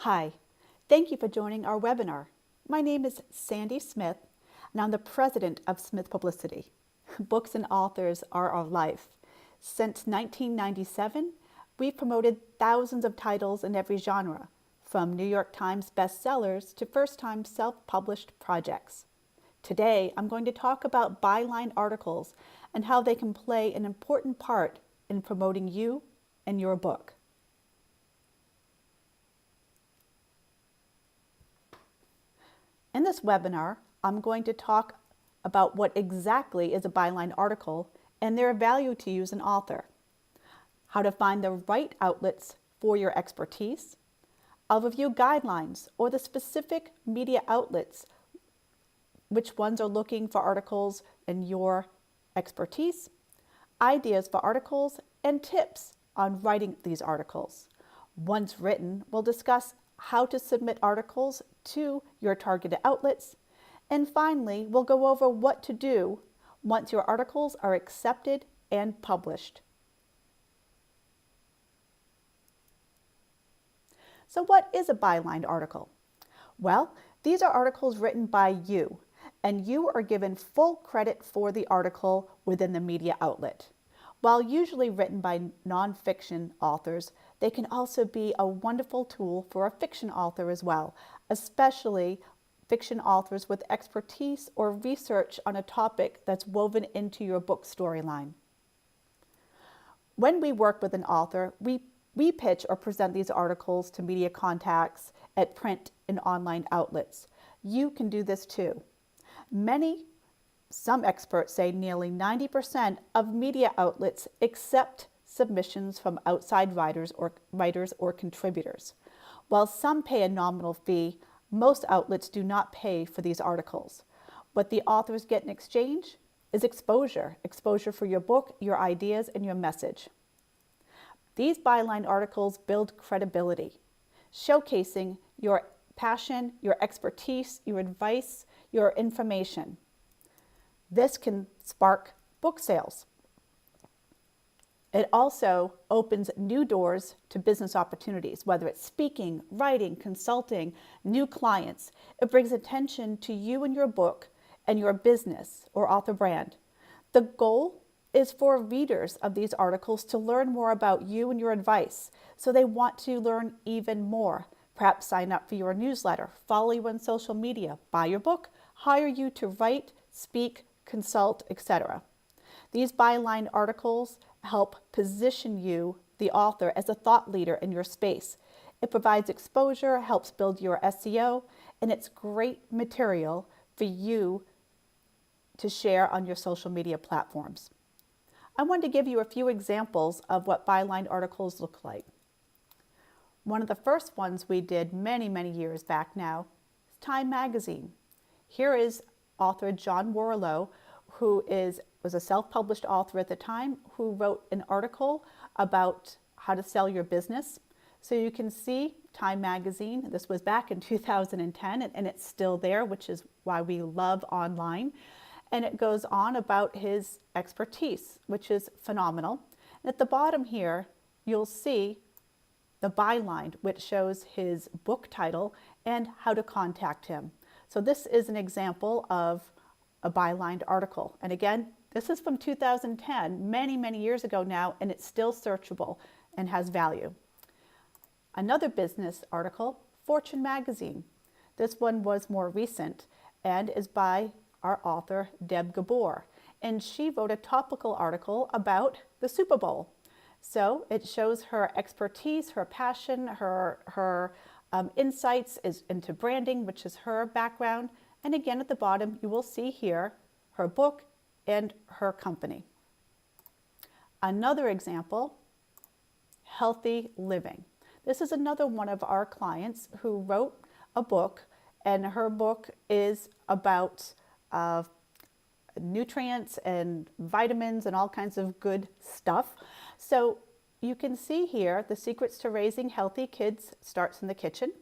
Hi, thank you for joining our webinar. My name is Sandy Smith, and I'm the president of Smith Publicity. Books and authors are our life. Since 1997, we've promoted thousands of titles in every genre, from New York Times bestsellers to first-time self-published projects. Today, I'm going to talk about Byline articles and how they can play an important part in promoting you and your book. In this webinar, I'm going to talk about what exactly is a Byline article and their value to you as an author, how to find the right outlets for your expertise. I'll review guidelines or the specific media outlets, which ones are looking for articles in your expertise, ideas for articles, and tips on writing these articles. Once written, we'll discuss how to submit articles to your targeted outlets. And finally, we'll go over what to do once your articles are accepted and published. So what is a Byline article? Well, these are articles written by you, and you are given full credit for the article within the media outlet. While usually written by nonfiction authors, they can also be a wonderful tool for a fiction author as well, especially fiction authors with expertise or research on a topic that's woven into your book storyline. When we work with an author, we pitch or present these articles to media contacts at print and online outlets. You can do this too. Some experts say nearly 90% of media outlets accept submissions from outside writers or contributors. While some pay a nominal fee, most outlets do not pay for these articles. What the authors get in exchange is exposure for your book, your ideas, and your message. These Byline articles build credibility, showcasing your passion, your expertise, your advice, your information. This can spark book sales. It also opens new doors to business opportunities, whether it's speaking, writing, consulting, new clients. It brings attention to you and your book and your business or author brand. The goal is for readers of these articles to learn more about you and your advice, so they want to learn even more. Perhaps sign up for your newsletter, follow you on social media, buy your book, hire you to write, speak, consult, etc. These Byline articles help position you, the author, as a thought leader in your space. It provides exposure, helps build your SEO, and it's great material for you to share on your social media platforms. I wanted to give you a few examples of what Byline articles look like. One of the first ones we did many years back now is Time Magazine. Here is author John Warlow, who was a self-published author at the time, who wrote an article about how to sell your business. So you can see Time Magazine, this was back in 2010, and it's still there, which is why we love online. And it goes on about his expertise, which is phenomenal. And at the bottom here, you'll see the byline, which shows his book title and how to contact him. So this is an example of a Byline article. And again, this is from 2010, many years ago now, and it's still searchable and has value. Another business article, Fortune Magazine. This one was more recent and is by our author, Deb Gabor. And she wrote a topical article about the Super Bowl. So it shows her expertise, her passion, her insights into branding, which is her background. And again, at the bottom, you will see here her book and her company. Another example, Healthy Living. This is another one of our clients who wrote a book, and her book is about nutrients and vitamins and all kinds of good stuff. So you can see here, the secrets to raising healthy kids starts in the kitchen.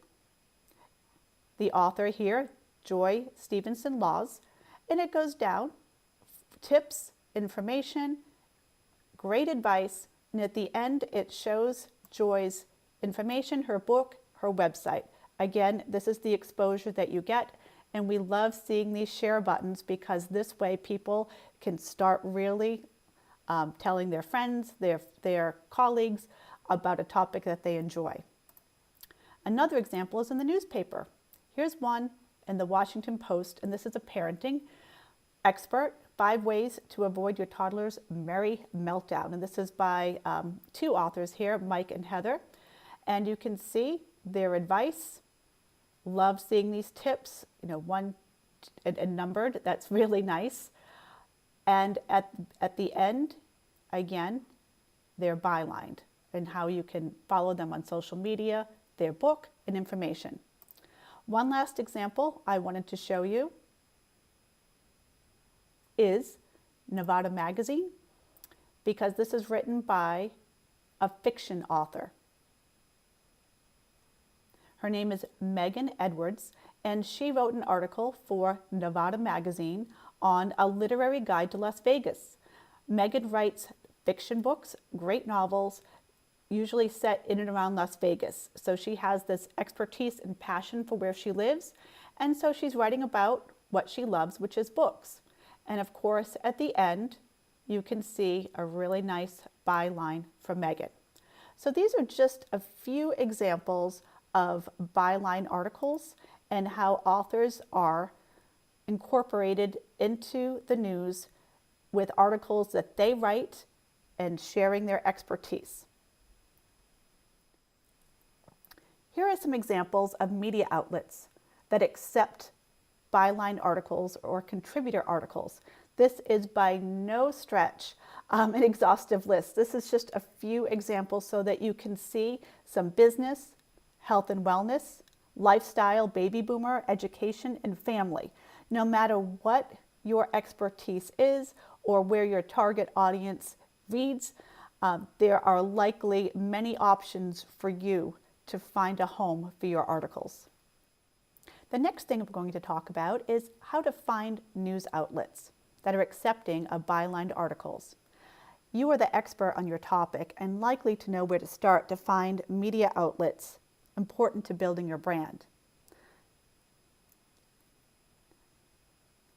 The author here, Joy Stevenson Laws, and it goes down, tips, information, great advice, and at the end it shows Joy's information, her book, her website. Again, this is the exposure that you get, and we love seeing these share buttons because this way people can start really telling their friends, their colleagues about a topic that they enjoy. Another example is in the newspaper. Here's one in the Washington Post, and this is a parenting expert, 5 ways to avoid your toddler's merry meltdown. And this is by 2 authors here, Mike and Heather. And you can see their advice. Love seeing these tips, one and numbered. That's really nice. And at the end, again, they're bylined and how you can follow them on social media, their book, and information. One last example I wanted to show you is Nevada Magazine, because this is written by a fiction author. Her name is Megan Edwards, and she wrote an article for Nevada Magazine on a literary guide to Las Vegas. Megan writes fiction books, great novels, usually set in and around Las Vegas. So she has this expertise and passion for where she lives, and so she's writing about what she loves, which is books. And of course, at the end, you can see a really nice byline from Megan. So these are just a few examples of byline articles and how authors are incorporated into the news with articles that they write and sharing their expertise. Here are some examples of media outlets that accept byline articles or contributor articles. This is by no stretch an exhaustive list. This is just a few examples so that you can see some business, health and wellness, lifestyle, baby boomer, education, and family. No matter what your expertise is or where your target audience reads, there are likely many options for you to find a home for your articles. The next thing we're going to talk about is how to find news outlets that are accepting of bylined articles. You are the expert on your topic and likely to know where to start to find media outlets important to building your brand.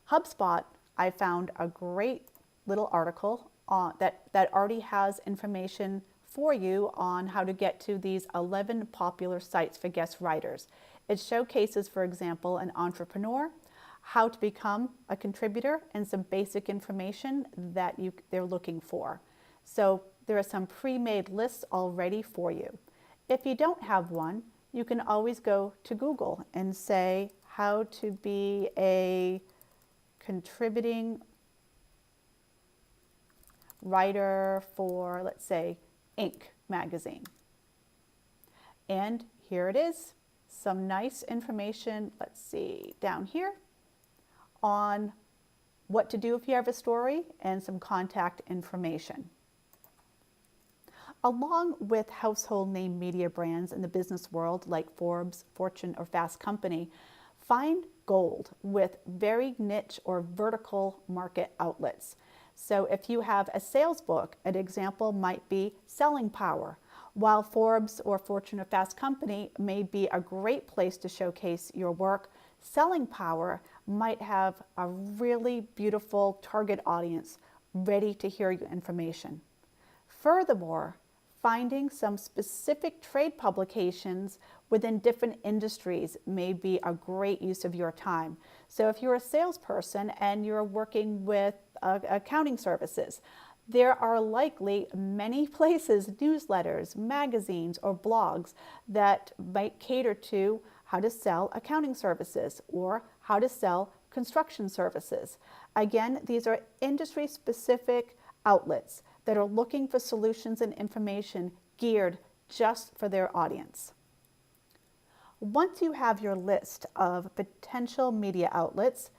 HubSpot, I found a great little article that already has information for you on how to get to these 11 popular sites for guest writers. It showcases, for example, an entrepreneur, how to become a contributor, and some basic information that they're looking for. So there are some pre-made lists already for you. If you don't have one, you can always go to Google and say how to be a contributing writer for, let's say, Inc. magazine. And here it is, some nice information, let's see, down here on what to do if you have a story and some contact information. Along with household name media brands in the business world like Forbes, Fortune, or Fast Company, find gold with very niche or vertical market outlets. So if you have a sales book, an example might be Selling Power, while Forbes or Fortune or Fast Company may be a great place to showcase your work. Selling Power might have a really beautiful target audience ready to hear your information. Furthermore, finding some specific trade publications within different industries may be a great use of your time. So if you're a salesperson and you're working with accounting services, there are likely many places, newsletters, magazines, or blogs that might cater to how to sell accounting services or how to sell construction services. Again, these are industry-specific outlets that are looking for solutions and information geared just for their audience. Once you have your list of potential media outlets,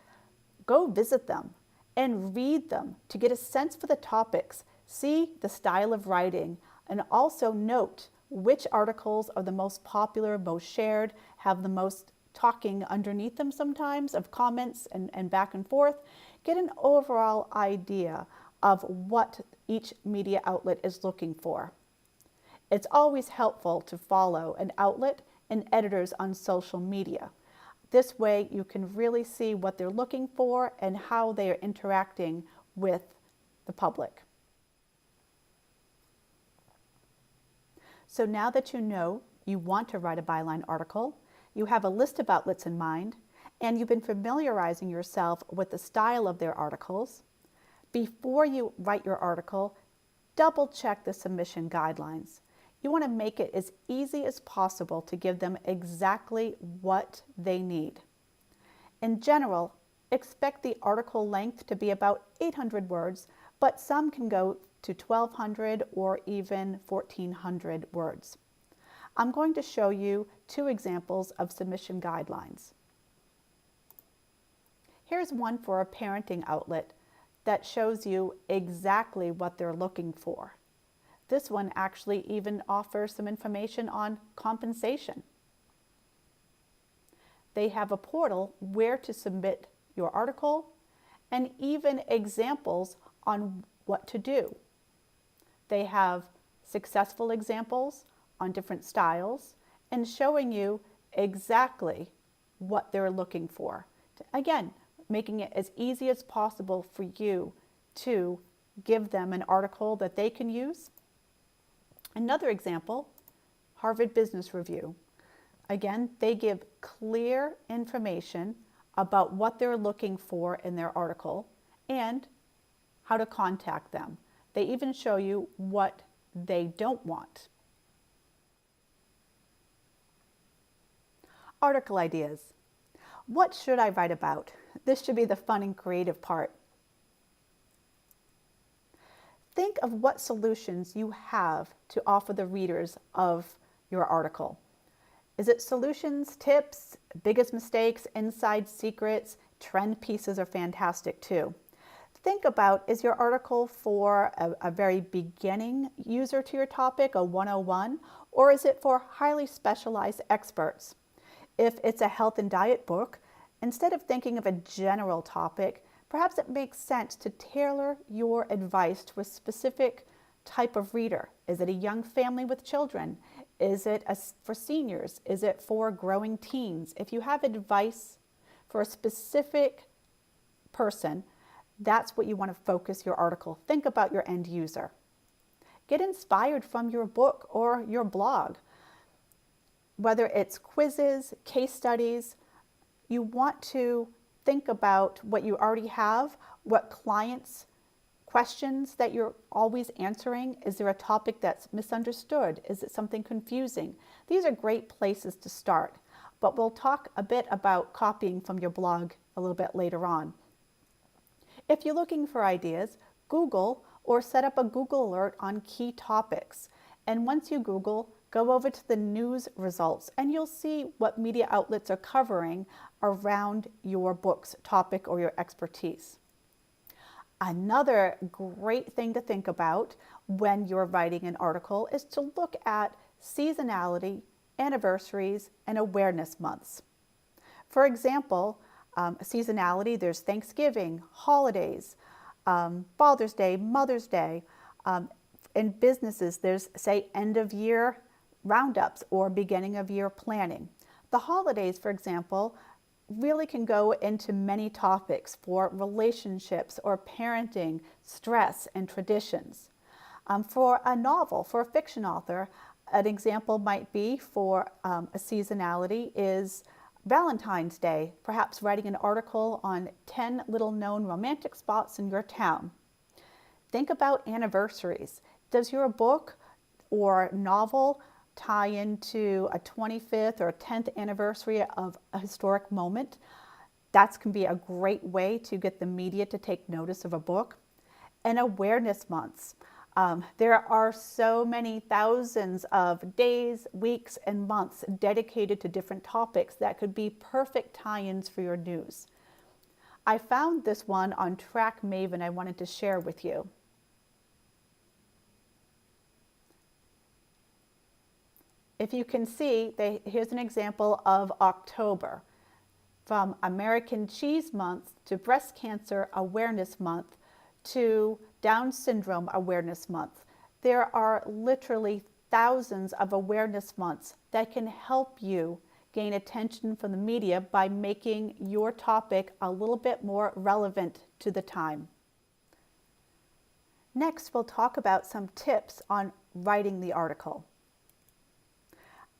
go visit them and read them to get a sense for the topics, see the style of writing, and also note which articles are the most popular, most shared, have the most talking underneath them sometimes of comments and back and forth. Get an overall idea of what each media outlet is looking for. It's always helpful to follow an outlet and editors on social media. This way you can really see what they're looking for and how they are interacting with the public. So now that you know you want to write a byline article, you have a list of outlets in mind, and you've been familiarizing yourself with the style of their articles, before you write your article, double check the submission guidelines. You want to make it as easy as possible to give them exactly what they need. In general, expect the article length to be about 800 words, but some can go to 1,200 or even 1,400 words. I'm going to show you two examples of submission guidelines. Here's one for a parenting outlet that shows you exactly what they're looking for. This one actually even offers some information on compensation. They have a portal where to submit your article and even examples on what to do. They have successful examples on different styles and showing you exactly what they're looking for. Again, making it as easy as possible for you to give them an article that they can use. Another example, Harvard Business Review. Again, they give clear information about what they're looking for in their article and how to contact them. They even show you what they don't want. Article ideas. What should I write about? This should be the fun and creative part. Think of what solutions you have to offer the readers of your article. Is it solutions, tips, biggest mistakes, inside secrets? Trend pieces are fantastic too. Think about, is your article for a very beginning user to your topic, a 101, or is it for highly specialized experts? If it's a health and diet book, instead of thinking of a general topic, perhaps it makes sense to tailor your advice to a specific type of reader. Is it a young family with children? Is it for seniors? Is it for growing teens? If you have advice for a specific person, that's what you want to focus your article. Think about your end user. Get inspired from your book or your blog. Whether it's quizzes, case studies, you want to think about what you already have, what clients' questions that you're always answering. Is there a topic that's misunderstood? Is it something confusing? These are great places to start, but we'll talk a bit about copying from your blog a little bit later on. If you're looking for ideas, Google or set up a Google alert on key topics. And once you Google, go over to the news results and you'll see what media outlets are covering around your book's topic or your expertise. Another great thing to think about when you're writing an article is to look at seasonality, anniversaries, and awareness months. For example, seasonality, there's Thanksgiving, holidays, Father's Day, Mother's Day. In businesses, there's, say, end of year roundups or beginning of year planning. The holidays, for example, really can go into many topics for relationships or parenting, stress, and traditions. For a novel, for a fiction author, an example might be for a seasonality is Valentine's Day, perhaps writing an article on 10 little known romantic spots in your town. Think about anniversaries. Does your book or novel tie into a 25th or 10th anniversary of a historic moment? That can be a great way to get the media to take notice of a book. And awareness months. There are so many thousands of days, weeks, and months dedicated to different topics that could be perfect tie-ins for your news. I found this one on Track Maven I wanted to share with you. If you can see, here's an example of October. From American Cheese Month to Breast Cancer Awareness Month to Down Syndrome Awareness Month. There are literally thousands of awareness months that can help you gain attention from the media by making your topic a little bit more relevant to the time. Next, we'll talk about some tips on writing the article.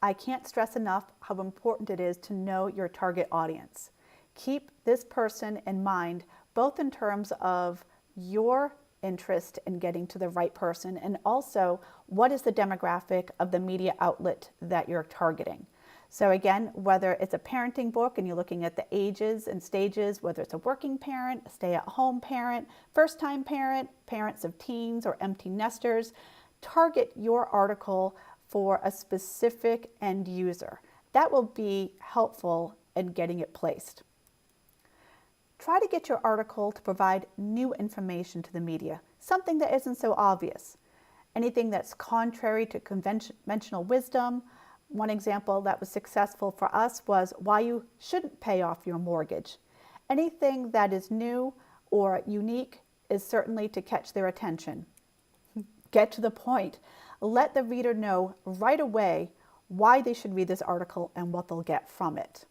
I can't stress enough how important it is to know your target audience. Keep this person in mind, both in terms of your interest in getting to the right person and also what is the demographic of the media outlet that you're targeting. So again, whether it's a parenting book and you're looking at the ages and stages, whether it's a working parent, a stay-at-home parent, first-time parent, parents of teens or empty nesters, target your article for a specific end user. That will be helpful in getting it placed. Try to get your article to provide new information to the media, something that isn't so obvious. Anything that's contrary to conventional wisdom. One example that was successful for us was why you shouldn't pay off your mortgage. Anything that is new or unique is certainly to catch their attention. Get to the point. Let the reader know right away why they should read this article and what they'll get from it.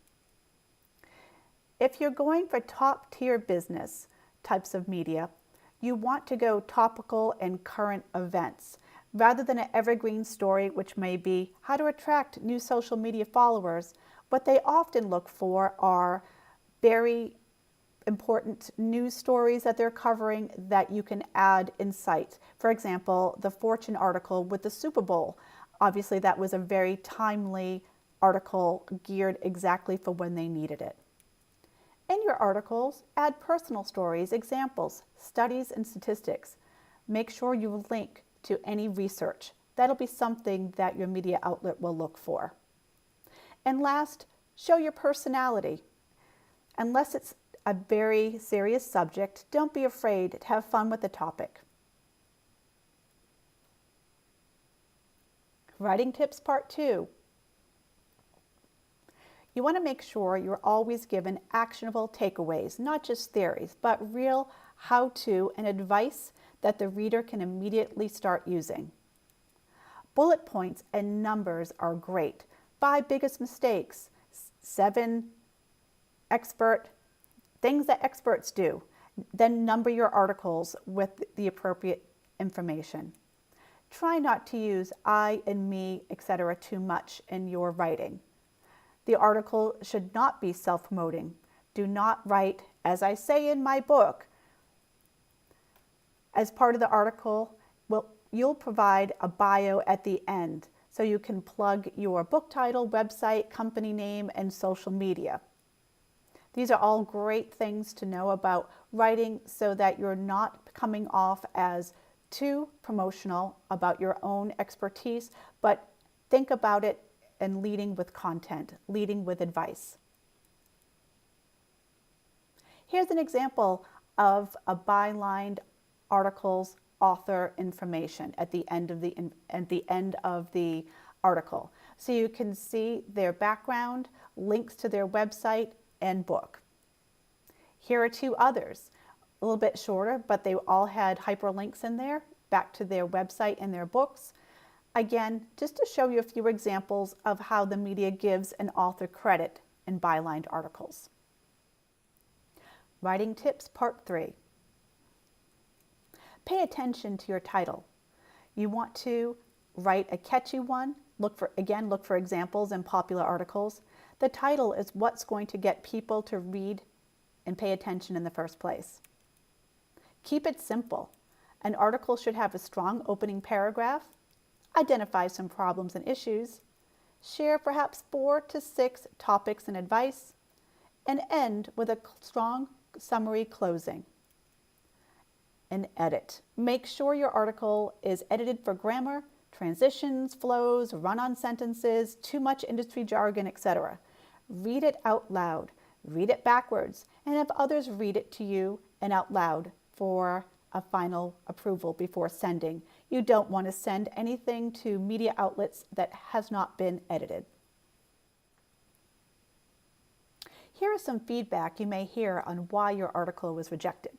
If you're going for top-tier business types of media, you want to go topical and current events rather than an evergreen story, which may be how to attract new social media followers. What they often look for are very important news stories that they're covering that you can add insight. For example, the Fortune article with the Super Bowl. Obviously, that was a very timely article geared exactly for when they needed it. In your articles, add personal stories, examples, studies, and statistics. Make sure you link to any research. That'll be something that your media outlet will look for. And last, show your personality. Unless it's a very serious subject, don't be afraid to have fun with the topic. Writing tips part 2. You want to make sure you're always given actionable takeaways, not just theories, but real how-to and advice that the reader can immediately start using. Bullet points and numbers are great. 5 biggest mistakes, 7 things that experts do. Then number your articles with the appropriate information. Try not to use I and me, etc. too much in your writing. The article should not be self-promoting. Do not write, as I say in my book. As part of the article, you'll provide a bio at the end so you can plug your book title, website, company name, and social media. These are all great things to know about writing so that you're not coming off as too promotional about your own expertise, but think about it and leading with content, leading with advice. Here's an example of a Byline article's author information at the end of the article. So you can see their background, links to their website and book. Here are 2 others, a little bit shorter, but they all had hyperlinks in there back to their website and their books. Again, just to show you a few examples of how the media gives an author credit in Byline articles. Writing tips part 3. Pay attention to your title. You want to write a catchy one. Look for examples in popular articles. The title is what's going to get people to read and pay attention in the first place. Keep it simple. An article should have a strong opening paragraph, identify some problems and issues, share perhaps 4 to 6 topics and advice, and end with a strong summary closing. And edit. Make sure your article is edited for grammar, transitions, flows, run-on sentences, too much industry jargon, etc. Read it out loud. Read it backwards, and have others read it to you and out loud for a final approval before sending. You don't want to send anything to media outlets that has not been edited. Here is some feedback you may hear on why your article was rejected.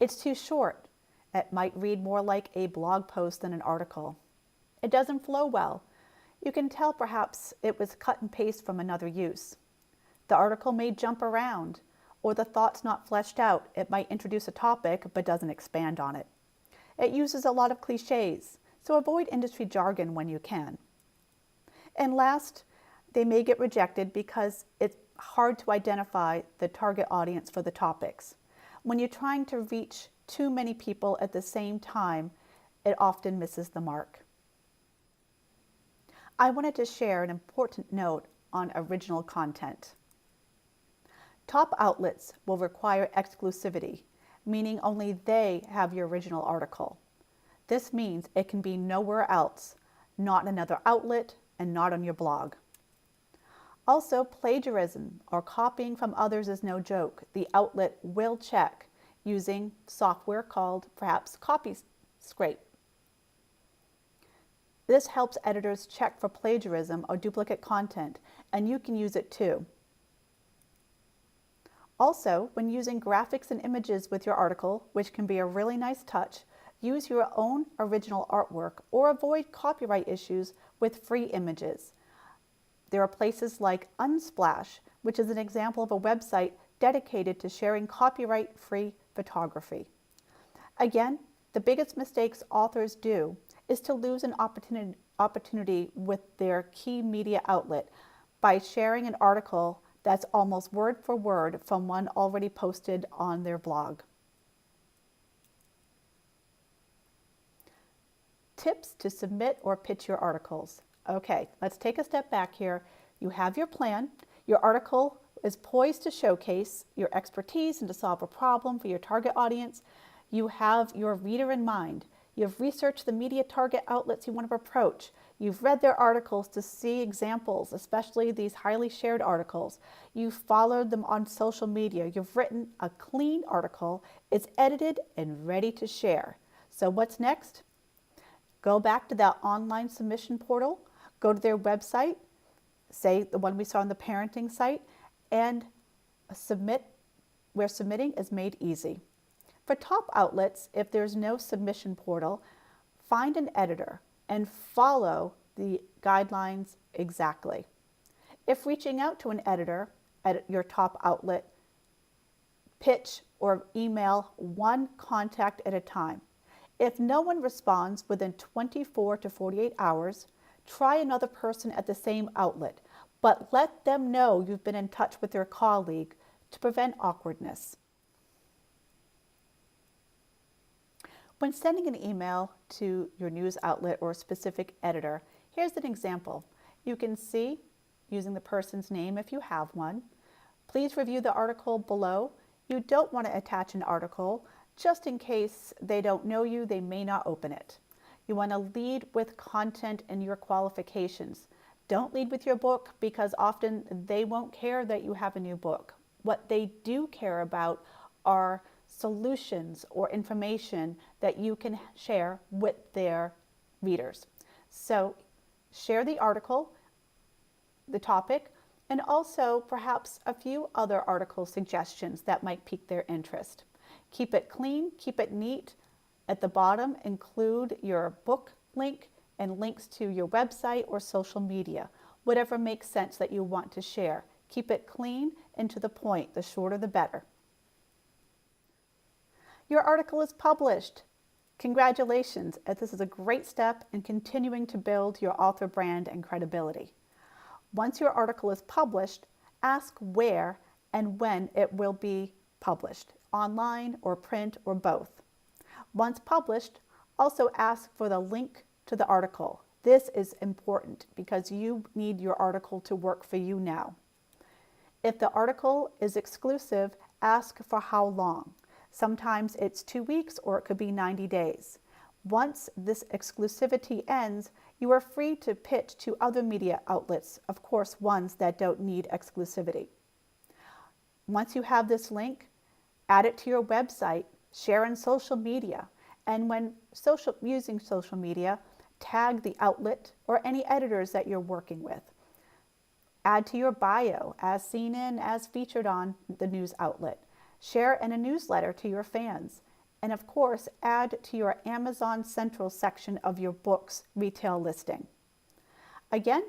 It's too short. It might read more like a blog post than an article. It doesn't flow well. You can tell perhaps it was cut and paste from another use. The article may jump around, or the thought's not fleshed out. It might introduce a topic but doesn't expand on it. It uses a lot of cliches, so avoid industry jargon when you can. And last, they may get rejected because it's hard to identify the target audience for the topics. When you're trying to reach too many people at the same time, it often misses the mark. I wanted to share an important note on original content. Top outlets will require exclusivity, meaning only they have your original article. This means it can be nowhere else, not in another outlet and not on your blog. Also, plagiarism or copying from others is no joke. The outlet will check using software called perhaps CopyScrape. This helps editors check for plagiarism or duplicate content, and you can use it too. Also, when using graphics and images with your article, which can be a really nice touch, use your own original artwork or avoid copyright issues with free images. There are places like Unsplash, which is an example of a website dedicated to sharing copyright-free photography. Again, the biggest mistakes authors do is to lose an opportunity with their key media outlet by sharing an article that's almost word for word from one already posted on their blog. Tips to submit or pitch your articles. Okay, let's take a step back here. You have your plan. Your article is poised to showcase your expertise and to solve a problem for your target audience. You have your reader in mind. You've researched the media target outlets you want to approach. You've read their articles to see examples, especially these highly shared articles. You've followed them on social media. You've written a clean article. It's edited and ready to share. So what's next? Go back to that online submission portal, go to their website, say the one we saw on the parenting site, and submit where submitting is made easy. For top outlets, if there's no submission portal, find an editor and follow the guidelines exactly. If reaching out to an editor at your top outlet, pitch or email one contact at a time. If no one responds within 24 to 48 hours, try another person at the same outlet, but let them know you've been in touch with their colleague to prevent awkwardness. When sending an email to your news outlet or a specific editor, here's an example. You can see, using the person's name if you have one, please review the article below. You don't want to attach an article just in case they don't know you, they may not open it. You want to lead with content and your qualifications. Don't lead with your book because often they won't care that you have a new book. What they do care about are solutions or information that you can share with their readers. So share the article, the topic, and also perhaps a few other article suggestions that might pique their interest. Keep it clean, keep it neat. At the bottom, include your book link and links to your website or social media, whatever makes sense that you want to share. Keep it clean and to the point. The shorter, the better. Your article is published. Congratulations, this is a great step in continuing to build your author brand and credibility. Once your article is published, ask where and when it will be published, online or print or both. Once published, also ask for the link to the article. This is important because you need your article to work for you now. If the article is exclusive, ask for how long. Sometimes it's 2 weeks or it could be 90 days. Once this exclusivity ends, you are free to pitch to other media outlets, of course, ones that don't need exclusivity. Once you have this link, add it to your website, share on social media, and when using social media, tag the outlet or any editors that you're working with. Add to your bio, as seen in, as featured on the news outlet. Share in a newsletter to your fans, and of course, add to your Amazon Central section of your book's retail listing. Again,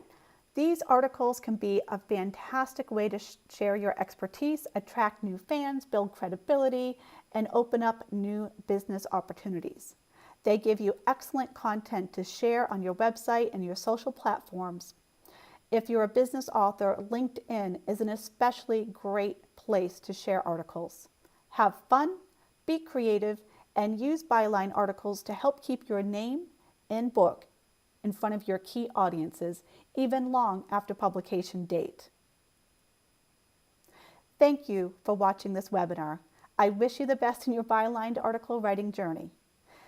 these articles can be a fantastic way to share your expertise, attract new fans, build credibility, and open up new business opportunities. They give you excellent content to share on your website and your social platforms. If you're a business author, LinkedIn is an especially great place to share articles. Have fun, be creative, and use Byline articles to help keep your name and book in front of your key audiences, even long after publication date. Thank you for watching this webinar. I wish you the best in your Byline article writing journey.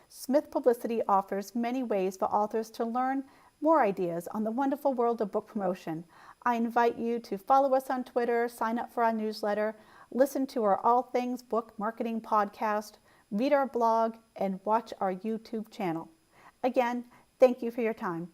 Smith Publicity offers many ways for authors to learn more ideas on the wonderful world of book promotion. I invite you to follow us on Twitter, sign up for our newsletter, listen to our All Things Book Marketing podcast, read our blog, and watch our YouTube channel. Again, thank you for your time.